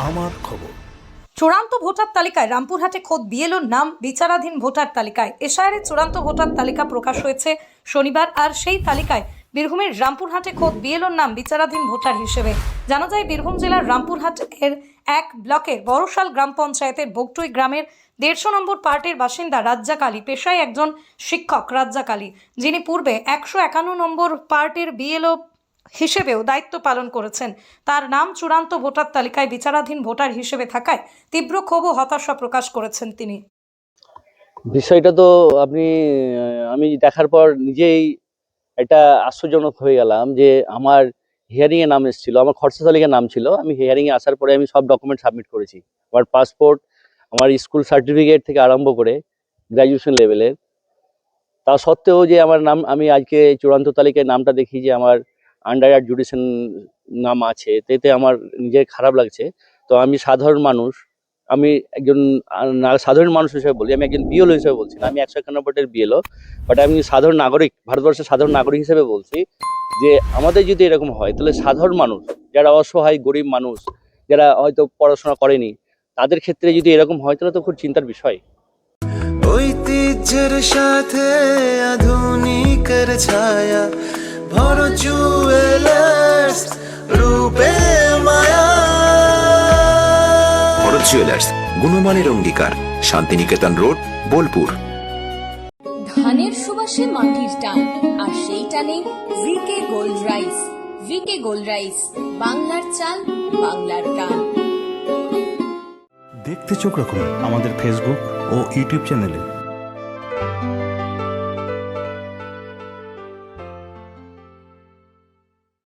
আমার খবর। চূড়ান্ত ভোটার তালিকায় রামপুরহাটে খোদ বিএলওর নাম বিচারাধীন ভোটার তালিকায়। এশআইআরের চূড়ান্ত ভোটার তালিকা প্রকাশ হয়েছে শনিবার, আর সেই তালিকায় বীরভূমের রামপুরহাটে খোদ বিএলওর নাম বিচারাধীন ভোটার হিসেবে। জানা যায়, বীরভূম জেলার রামপুরহাট এর 1 ব্লকের বড়শাল গ্রাম পঞ্চায়েতের বগটুই গ্রামের 150 নম্বর পার্টের বাসিন্দা রাজ্জাক আলী পেশায় একজন শিক্ষক। রাজ্জাক আলী, যিনি পূর্বে 151 নম্বর পার্টের বিএলও হিসেবেও দায়িত্ব পালন করেছেন, তার নাম চূড়ান্ত ভোটার তালিকায় বিচারাধীন ভোটার হিসেবে থাকায় তীব্র ক্ষোভ ও হতাশা প্রকাশ করেছেন তিনি। বিষয়টা তো আমি দেখার পর নিজেই একটা আশ্চর্যজনক হয়ে গেলাম যে আমার হিয়ারিং এ নাম এসেছিল, আমার খরচা তালিকায় নাম ছিল। আমি হিয়ারিং এ আসার পরে আমি সব ডকুমেন্ট সাবমিট করেছি, আমার পাসপোর্ট, আমার স্কুল সার্টিফিকেট থেকে আরম্ভ করে গ্র্যাজুয়েশন লেভেলের। তা সত্ত্বেও যে আমার নাম, আমি আজকে চূড়ান্ত তালিকায় নামটা দেখি যে আমার আন্ডার অ্যাডজুডিশন নাম আছে, এতে আমার নিজের খারাপ লাগছে। তো আমি সাধারণ মানুষ, আমি একজন সাধারণ মানুষ হিসেবে বলি, আমি একজন বিএলও হিসেবে বলছি না, আমি 151 নম্বরের বিএলও, বাট আমি সাধারণ নাগরিক, ভারতবর্ষের সাধারণ নাগরিক হিসেবে বলছি যে আমাদের যদি এরকম হয় তাহলে সাধারণ মানুষ, যারা অসহায় গরিব মানুষ, যারা হয়তো পড়াশোনা করেনি, তাদের ক্ষেত্রে যদি এরকম হয় তাহলে তো খুব চিন্তার বিষয়। ঐতিহ্যের সাথে আধুনিকের ছায়া ভরো জুয়েলার্স রূপে মায়া। ভরত জুয়েলার্স, গুণমানের অঙ্গীকার, শান্তিনিকেতন রোড, বোলপুর। ধানের সুবাসে মাটির টান, আর সেই টানে V K gold rice. V K gold rice, বাংলার চাল, বাংলার গান। দেখতে চোখ রাখুন আমাদের ফেসবুক ও ইউটিউব চ্যানেলে।